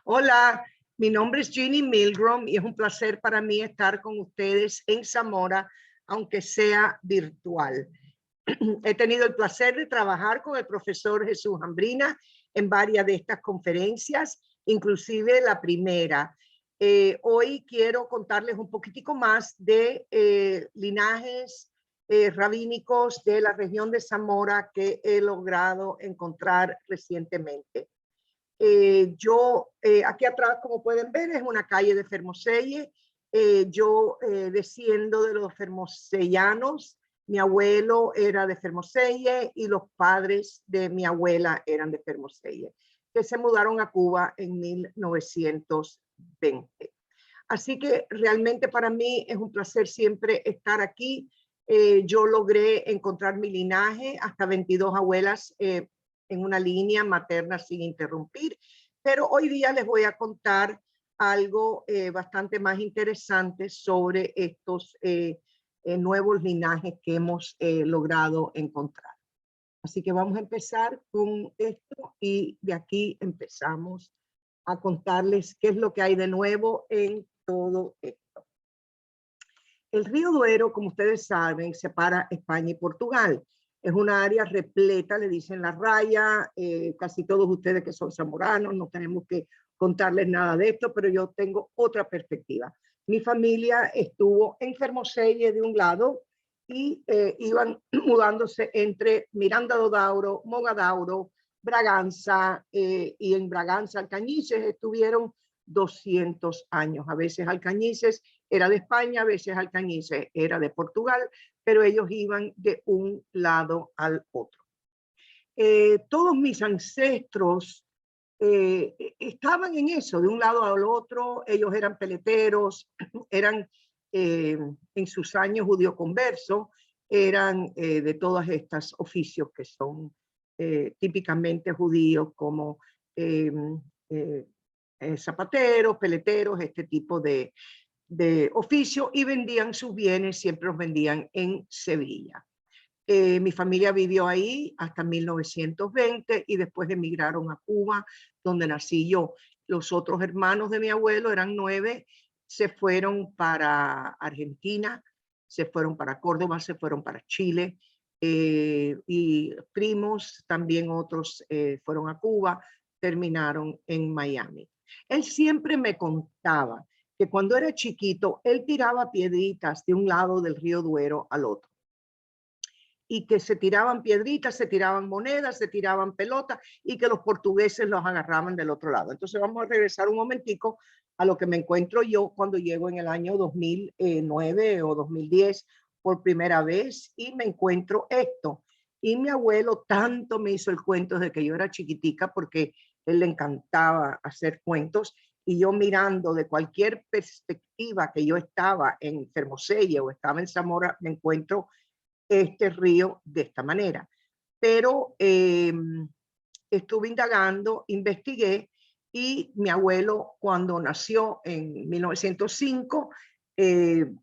Hola, mi nombre es Ginny Milgrom y es un placer para mí estar con ustedes en Zamora, aunque sea virtual. He tenido el placer de trabajar con el profesor Jesús Ambrina en varias de estas conferencias, inclusive la primera. Hoy quiero contarles un poquitico más de linajes rabínicos de la región de Zamora que he logrado encontrar recientemente. Aquí atrás, como pueden ver, es una calle de Fermoselle. Yo desciendo de los fermosellanos. Mi abuelo era de Fermoselle y los padres de mi abuela eran de Fermoselle, que se mudaron a Cuba en 1920. Así que realmente para mí es un placer siempre estar aquí. Yo logré encontrar mi linaje hasta 22 abuelas en una línea materna sin interrumpir, pero hoy día les voy a contar algo bastante más interesante sobre estos nuevos linajes que hemos logrado encontrar. Así que vamos a empezar con esto y de aquí empezamos a contarles qué es lo que hay de nuevo en todo esto. El río Duero, como ustedes saben, separa España y Portugal. Es una área repleta, le dicen la raya, casi todos ustedes que son zamoranos, no tenemos que contarles nada de esto, pero yo tengo otra perspectiva. Mi familia estuvo en Fermoselle de un lado y iban mudándose entre Miranda do Douro, Mogadauro, Braganza, y en Braganza, Alcañices, estuvieron 200 años. A veces Alcañices era de España, a veces Alcañices era de Portugal, pero ellos iban de un lado al otro. Todos mis ancestros estaban en eso, de un lado al otro. Ellos eran peleteros, eran en sus años judío converso, eran de todos estos oficios que son típicamente judíos, como zapateros, peleteros, este tipo de oficio, y vendían sus bienes, siempre los vendían en Sevilla. Mi familia vivió ahí hasta 1920 y después emigraron a Cuba, donde nací yo. Los otros hermanos de mi abuelo, eran 9, se fueron para Argentina, se fueron para Córdoba, se fueron para Chile, y primos, también otros fueron a Cuba, terminaron en Miami. Él siempre me contaba que cuando era chiquito, él tiraba piedritas de un lado del río Duero al otro, y que se tiraban piedritas, se tiraban monedas, se tiraban pelotas, y que los portugueses los agarraban del otro lado. Entonces vamos a regresar un momentico a lo que me encuentro yo cuando llego en el año 2009 o 2010 por primera vez, y me encuentro esto. Y mi abuelo tanto me hizo el cuento desde que yo era chiquitica, porque él le encantaba hacer cuentos, y yo mirando de cualquier perspectiva que yo estaba en Fermoselle o estaba en Zamora, me encuentro este río de esta manera. Pero estuve indagando, investigué, y mi abuelo, cuando nació en 1905, el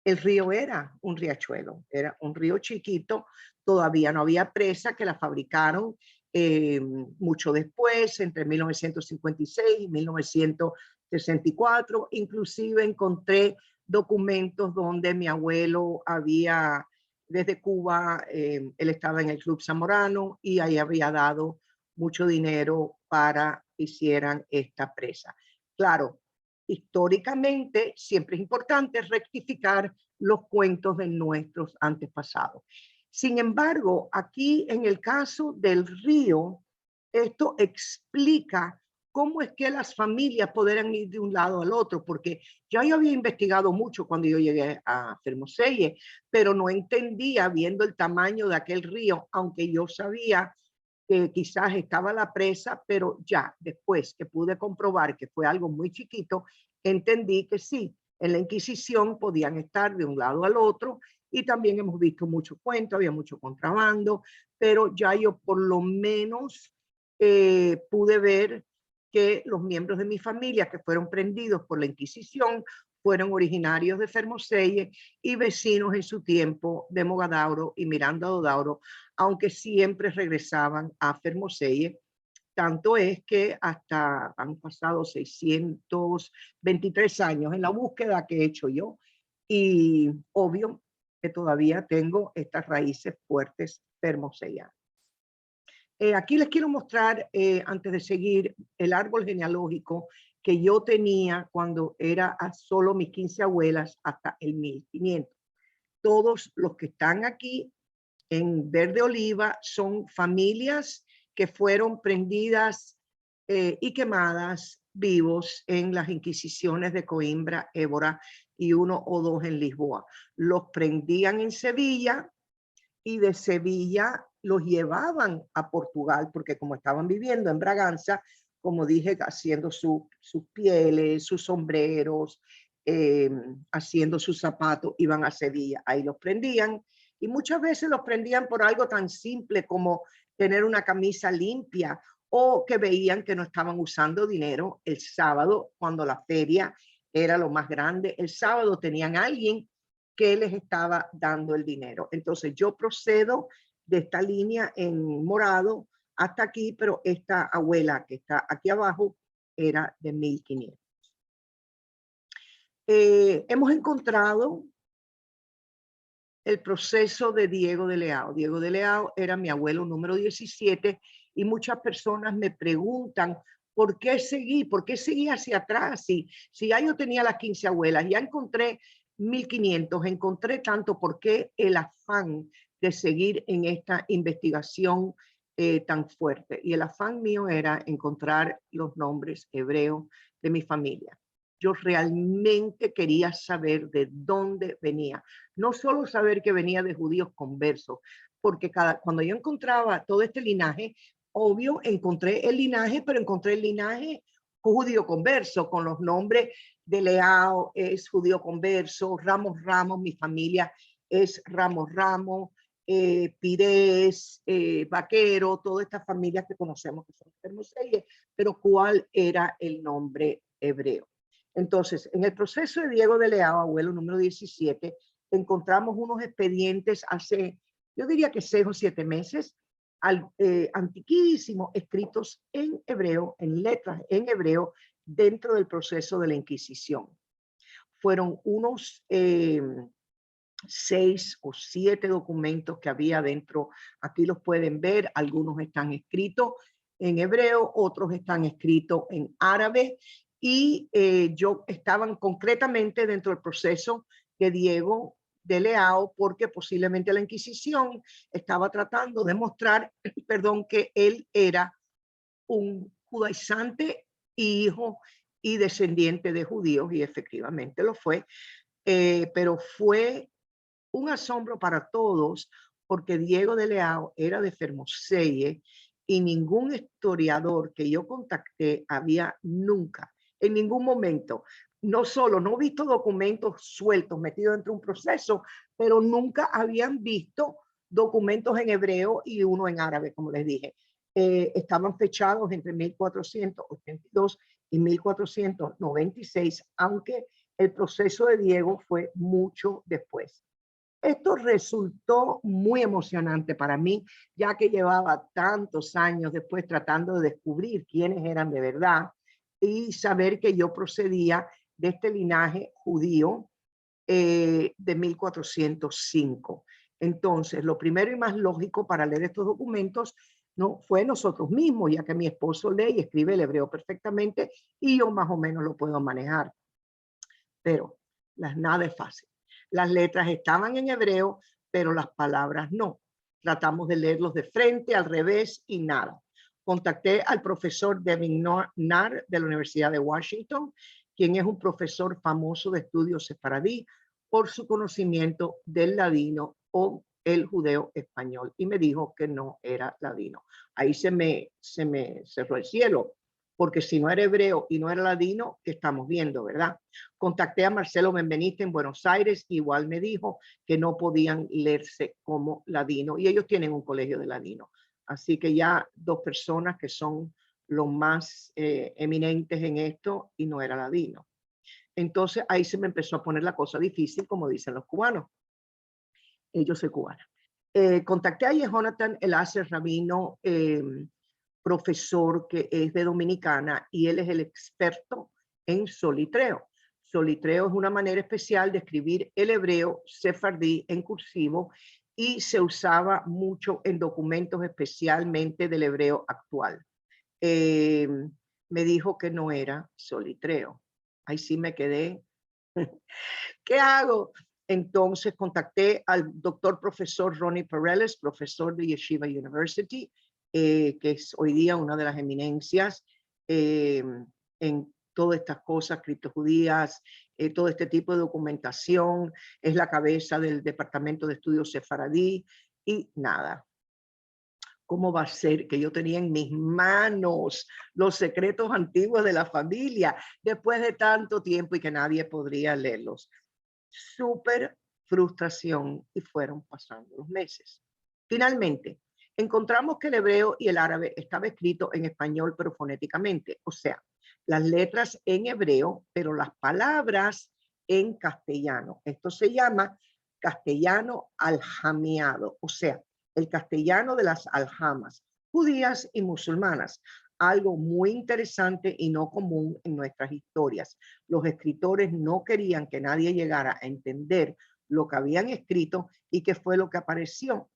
río era un riachuelo, era un río chiquito, todavía no había presa, que la fabricaron mucho después, entre 1956 y 1964. Inclusive encontré documentos donde mi abuelo había, desde Cuba, él estaba en el Club Zamorano y ahí había dado mucho dinero para que hicieran esta presa. Claro, históricamente siempre es importante rectificar los cuentos de nuestros antepasados. Sin embargo, aquí en el caso del río, esto explica cómo es que las familias podrán ir de un lado al otro, porque ya yo había investigado mucho cuando yo llegué a Fermoselle, pero no entendía, viendo el tamaño de aquel río, aunque yo sabía que quizás estaba la presa, pero ya después que pude comprobar que fue algo muy chiquito, entendí que sí, en la Inquisición podían estar de un lado al otro, y también hemos visto mucho cuento, había mucho contrabando, pero ya yo por lo menos pude ver que los miembros de mi familia que fueron prendidos por la Inquisición fueron originarios de Fermoselle y vecinos en su tiempo de Mogadauro y Miranda do Douro, aunque siempre regresaban a Fermoselle Tanto es que hasta han pasado 623 años en la búsqueda que he hecho yo. Y obvio que todavía tengo estas raíces fuertes termosellanas. Aquí les quiero mostrar, antes de seguir, el árbol genealógico que yo tenía cuando era a solo mis 15 abuelas hasta el 1500. Todos los que están aquí en verde oliva son familias que fueron prendidas y quemadas vivos en las inquisiciones de Coimbra, Évora y 1 o 2 en Lisboa. Los prendían en Sevilla y de Sevilla los llevaban a Portugal, porque como estaban viviendo en Braganza, como dije, haciendo sus pieles, sus sombreros, haciendo sus zapatos, iban a Sevilla. Ahí los prendían y muchas veces los prendían por algo tan simple como tener una camisa limpia o que veían que no estaban usando dinero el sábado cuando la feria era lo más grande. El sábado tenían a alguien que les estaba dando el dinero. Entonces yo procedo de esta línea en morado hasta aquí, pero esta abuela que está aquí abajo era de 1500. Hemos encontrado el proceso de Diego de Leao. Diego de Leao era mi abuelo número 17 y muchas personas me preguntan ¿por qué seguí hacia atrás? Si ya yo tenía las 15 abuelas, ya encontré 1500, encontré tanto, ¿por qué el afán de seguir en esta investigación tan fuerte? Y el afán mío era encontrar los nombres hebreos de mi familia. Yo realmente quería saber de dónde venía. No solo saber que venía de judíos conversos, porque cuando yo encontraba todo este linaje, obvio, encontré el linaje, pero encontré el linaje judío converso, con los nombres de Leao, es judío converso, Ramos Ramos, mi familia es Ramos Ramos, Pires, Vaquero, todas estas familias que conocemos que son termoseyes, pero ¿cuál era el nombre hebreo? Entonces, en el proceso de Diego de Leao, abuelo número 17, encontramos unos expedientes hace, yo diría que 6 o 7 meses, antiquísimos, escritos en hebreo, en letras en hebreo, dentro del proceso de la Inquisición. Fueron unos 6 o 7 documentos que había dentro. Aquí los pueden ver, algunos están escritos en hebreo, otros están escritos en árabe, y yo estaban concretamente dentro del proceso de Diego de Leao, porque posiblemente la Inquisición estaba tratando de mostrar, perdón, que él era un judaizante, hijo y descendiente de judíos, y efectivamente lo fue, pero fue un asombro para todos, porque Diego de Leao era de Fermoselle y ningún historiador que yo contacté había nunca, en ningún momento, no solo no visto documentos sueltos metidos dentro de un proceso, pero nunca habían visto documentos en hebreo y uno en árabe, como les dije. Estaban fechados entre 1482 y 1496, aunque el proceso de Diego fue mucho después. Esto resultó muy emocionante para mí, ya que llevaba tantos años después tratando de descubrir quiénes eran de verdad y saber que yo procedía de este linaje judío de 1405. Entonces, lo primero y más lógico para leer estos documentos no fue nosotros mismos, ya que mi esposo lee y escribe el hebreo perfectamente y yo más o menos lo puedo manejar. Pero nada es fácil. Las letras estaban en hebreo, pero las palabras no. Tratamos de leerlos de frente, al revés y nada. Contacté al profesor Devin Nar de la Universidad de Washington, quien es un profesor famoso de estudios sefaradí por su conocimiento del ladino o el judeo español, y me dijo que no era ladino. Ahí se me cerró el cielo, porque si no era hebreo y no era ladino, ¿qué estamos viendo, verdad? Contacté a Marcelo Benveniste en Buenos Aires, igual me dijo que no podían leerse como ladino, y ellos tienen un colegio de ladino. Así que ya 2 personas que son los más eminentes en esto, y no era ladino. Entonces ahí se me empezó a poner la cosa difícil, como dicen los cubanos. Yo soy cubana. Contacté a Jonathan Eliezer Rabino, profesor que es de Dominicana y él es el experto en solitreo. Solitreo es una manera especial de escribir el hebreo sefardí en cursivo y se usaba mucho en documentos especialmente del hebreo actual. Me dijo que no era solitreo. Ahí sí me quedé. ¿Qué hago? Entonces contacté al doctor profesor Ronnie Pereles, profesor de Yeshiva University, que es hoy día una de las eminencias en todas estas cosas criptojudías, todo este tipo de documentación, es la cabeza del Departamento de Estudios Sefaradí y nada. ¿Cómo va a ser que yo tenía en mis manos los secretos antiguos de la familia después de tanto tiempo y que nadie podría leerlos? Súper frustración y fueron pasando los meses. Finalmente, encontramos que el hebreo y el árabe estaba escrito en español pero fonéticamente, o sea, las letras en hebreo pero las palabras en castellano. Esto se llama castellano aljamiado, o sea, el castellano de las aljamas, judías y musulmanas, algo muy interesante y no común en nuestras historias. Los escritores no querían que nadie llegara a entender lo que habían escrito y qué fue lo que apareció.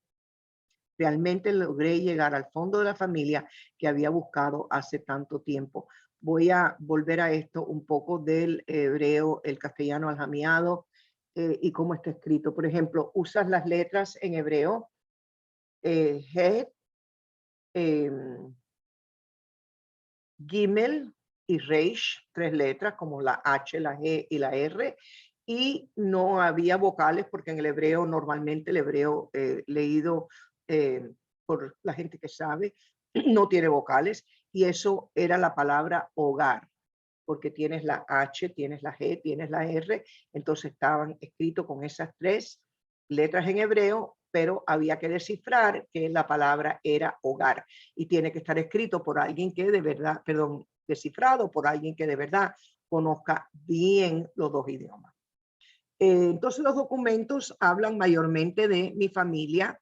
Realmente logré llegar al fondo de la familia que había buscado hace tanto tiempo. Voy a volver a esto un poco del hebreo, el castellano aljamiado y cómo está escrito. Por ejemplo, usas las letras en hebreo, Het, Gimel y Reish, 3 letras como la H, la G y la R, y no había vocales porque en el hebreo, normalmente el hebreo leído por la gente que sabe, no tiene vocales, y eso era la palabra hogar, porque tienes la H, tienes la G, tienes la R, entonces estaban escritos con esas 3 letras en hebreo, pero había que descifrar que la palabra era hogar y tiene que estar escrito por alguien que de verdad, perdón, descifrado por alguien que de verdad conozca bien los 2 idiomas. Entonces los documentos hablan mayormente de mi familia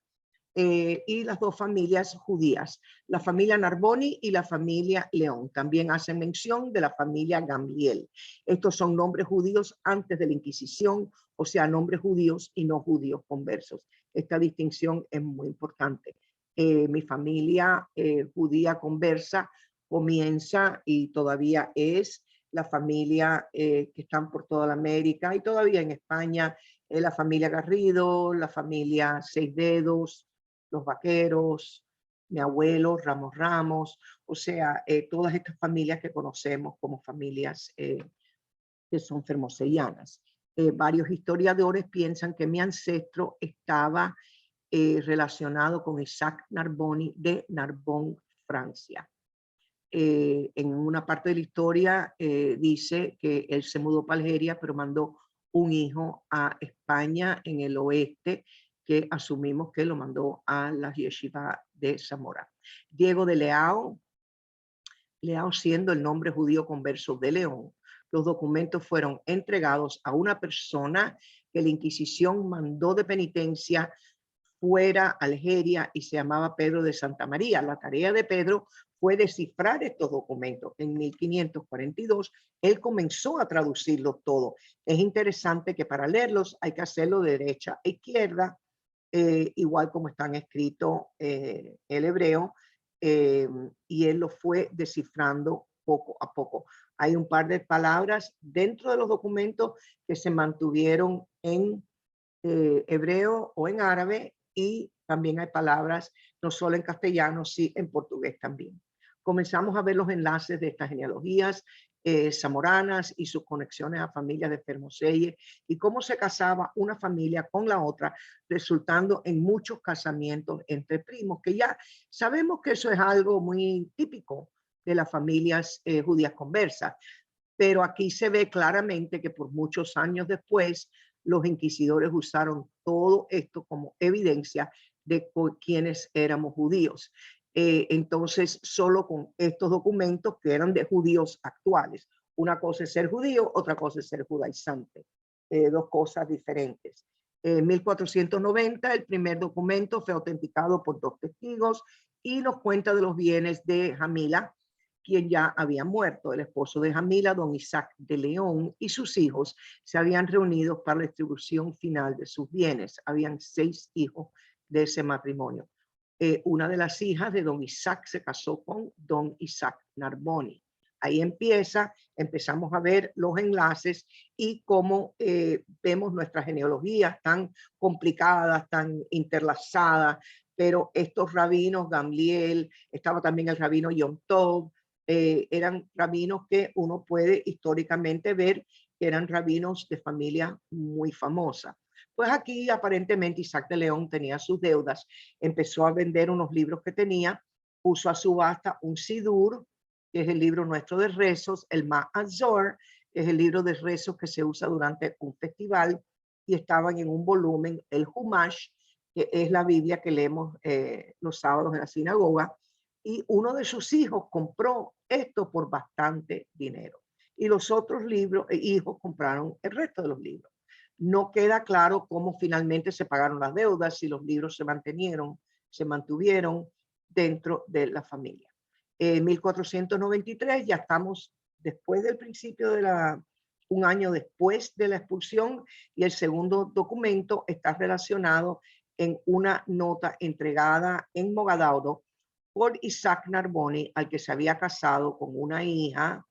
y las 2 familias judías, la familia Narboni y la familia León. También hacen mención de la familia Gamliel. Estos son nombres judíos antes de la Inquisición, o sea, nombres judíos y no judíos conversos. Esta distinción es muy importante. Mi familia judía conversa comienza y todavía es la familia que están por toda la América y todavía en España, la familia Garrido, la familia Seis Dedos, los Vaqueros, mi abuelo Ramos Ramos, o sea, todas estas familias que conocemos como familias que son fermosellanas. Varios historiadores piensan que mi ancestro estaba relacionado con Isaac Narboni de Narbonne, Francia. En una parte de la historia dice que él se mudó para Algeria, pero mandó un hijo a España en el oeste, que asumimos que lo mandó a la yeshiva de Zamora. Diego de Leao, Leao siendo el nombre judío converso de León, los documentos fueron entregados a una persona que la Inquisición mandó de penitencia fuera a Algeria y se llamaba Pedro de Santa María. La tarea de Pedro fue descifrar estos documentos. En 1542 él comenzó a traducirlos todo. Es interesante que para leerlos hay que hacerlo de derecha a izquierda, igual como están escritos el hebreo, y él lo fue descifrando poco a poco. Hay un par de palabras dentro de los documentos que se mantuvieron en hebreo o en árabe, y también hay palabras no solo en castellano, sí en portugués también. Comenzamos a ver los enlaces de estas genealogías zamoranas y sus conexiones a familias de Fermoselle y cómo se casaba una familia con la otra, resultando en muchos casamientos entre primos, que ya sabemos que eso es algo muy típico de las familias judías conversas, pero aquí se ve claramente que por muchos años después los inquisidores usaron todo esto como evidencia de quiénes éramos judíos. Entonces, solo con estos documentos que eran de judíos actuales. Una cosa es ser judío, otra cosa es ser judaizante. Dos cosas diferentes. En 1490 el primer documento fue autenticado por 2 testigos y nos cuenta de los bienes de Jamila, quien ya había muerto. El esposo de Jamila, don Isaac de León, y sus hijos se habían reunido para la distribución final de sus bienes. Habían 6 hijos de ese matrimonio. Una de las hijas de don Isaac se casó con don Isaac Narboni. Ahí empezamos a ver los enlaces y cómo vemos nuestras genealogías tan complicadas, tan interlazadas, pero estos rabinos, Gamliel, estaba también el rabino Yom Tov, eran rabinos que uno puede históricamente ver que eran rabinos de familia muy famosa. Pues aquí aparentemente Isaac de León tenía sus deudas, empezó a vender unos libros que tenía, puso a subasta un Sidur, que es el libro nuestro de rezos, el Ma'azor, que es el libro de rezos que se usa durante un festival, y estaban en un volumen, el Humash, que es la Biblia que leemos los sábados en la sinagoga, y uno de sus hijos compró esto por bastante dinero. Y los otros hijos compraron el resto de los libros. No queda claro cómo finalmente se pagaron las deudas, si los libros se mantuvieron dentro de la familia. En 1493 ya estamos después del principio de un año después de la expulsión, y el segundo documento está relacionado en una nota entregada en Mogadaudo por Isaac Narboni, al que se había casado con una hija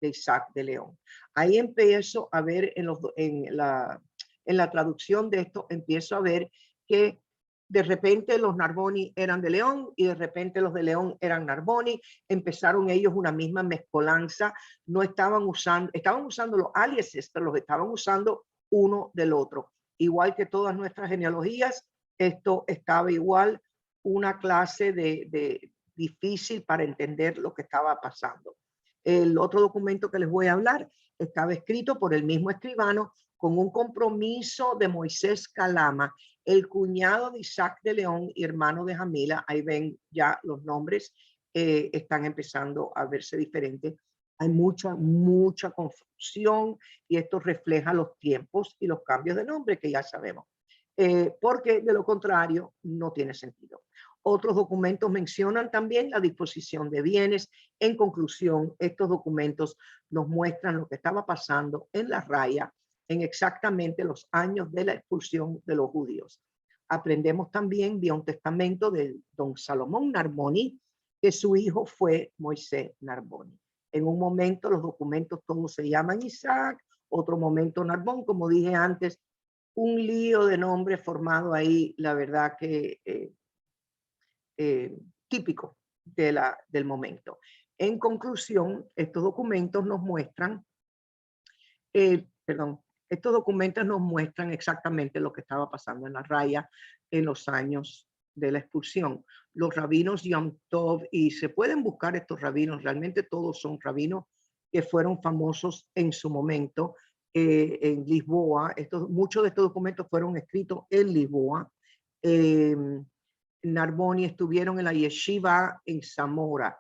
de Isaac de León. Ahí empiezo a ver en la traducción de esto, empiezo a ver que de repente los Narboni eran de León y de repente los de León eran Narboni. Empezaron ellos una misma mezcolanza. No estaban usando los aliases, pero los estaban usando uno del otro. Igual que todas nuestras genealogías, esto estaba igual, una clase de difícil para entender lo que estaba pasando. El otro documento que les voy a hablar estaba escrito por el mismo escribano con un compromiso de Moisés Calama, el cuñado de Isaac de León y hermano de Jamila. Ahí ven ya los nombres, están empezando a verse diferentes. Hay mucha confusión, y esto refleja los tiempos y los cambios de nombre que ya sabemos, porque de lo contrario no tiene sentido. Otros documentos mencionan también la disposición de bienes. En conclusión, estos documentos nos muestran lo que estaba pasando en la raya en exactamente los años de la expulsión de los judíos. Aprendemos también vía un testamento de don Salomón Narboni que su hijo fue Moisés Narboni. En un momento los documentos todos se llaman Isaac, otro momento Narbón, como dije antes, un lío de nombres formado ahí, la verdad que típico del momento. En conclusión, estos documentos nos muestran, estos documentos nos muestran exactamente lo que estaba pasando en la raya en los años de la expulsión. Los rabinos Yom Tov, y se pueden buscar estos rabinos, realmente todos son rabinos que fueron famosos en su momento en Lisboa. Muchos de estos documentos fueron escritos en Lisboa. Narboni estuvieron en la yeshiva en Zamora.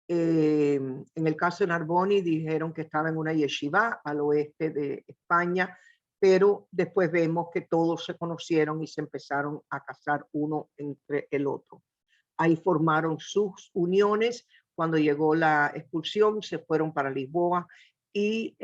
En el caso de Narboni dijeron que estaba en una yeshiva al oeste de España, pero después vemos que todos se conocieron y se empezaron a casar uno entre el otro. Ahí formaron sus uniones. Cuando llegó la expulsión se fueron para Lisboa y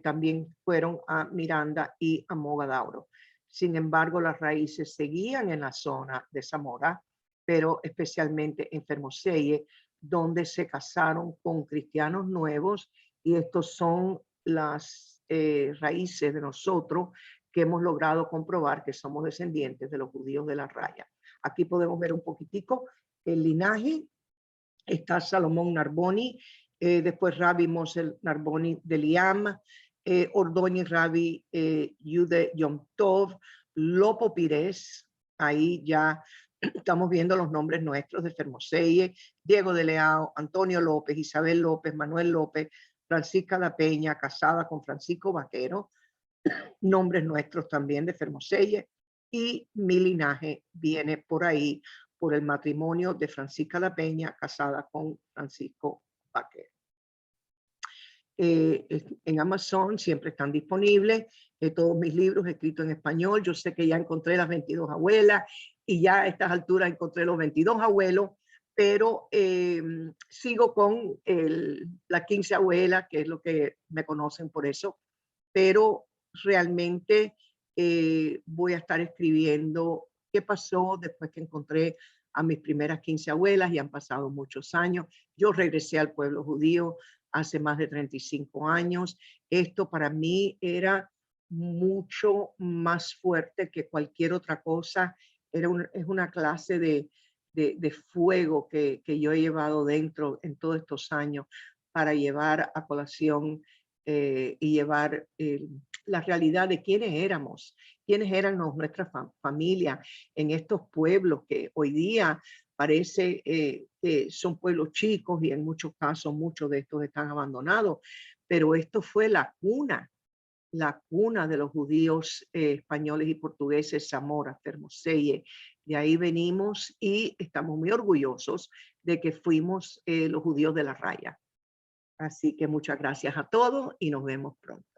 también fueron a Miranda y a Mogadauro. Sin embargo, las raíces seguían en la zona de Zamora, pero especialmente en Fermoselle, donde se casaron con cristianos nuevos, y estos son las raíces de nosotros que hemos logrado comprobar que somos descendientes de los judíos de la raya. Aquí podemos ver un poquitico el linaje. Está Salomón Narboni, después Rabbi Mosel Narboni de Liam, Ordóñez Rabbi Yude Yom Tov, Lopo Pires. Ahí ya estamos viendo los nombres nuestros de Fermoselle, Diego de Leao, Antonio López, Isabel López, Manuel López, Francisca La Peña, casada con Francisco Vaquero, nombres nuestros también de Fermoselle, y mi linaje viene por ahí, por el matrimonio de Francisca La Peña, casada con Francisco Vaquero. En Amazon siempre están disponibles todos mis libros escritos en español. Yo sé que ya encontré las 22 abuelas, y ya a estas alturas encontré los 22 abuelos, pero sigo con la 15 abuela, que es lo que me conocen por eso, pero realmente voy a estar escribiendo qué pasó después que encontré a mis primeras 15 abuelas y han pasado muchos años. Yo regresé al pueblo judío hace más de 35 años. Esto para mí era mucho más fuerte que cualquier otra cosa. Es una clase de fuego que yo he llevado dentro en todos estos años para llevar a colación y llevar la realidad de quiénes éramos nuestra familia en estos pueblos que hoy día parece que son pueblos chicos y en muchos casos muchos de estos están abandonados, pero esto fue la cuna de los judíos españoles y portugueses, Zamora, Termoselle. De ahí venimos y estamos muy orgullosos de que fuimos los judíos de la raya. Así que muchas gracias a todos y nos vemos pronto.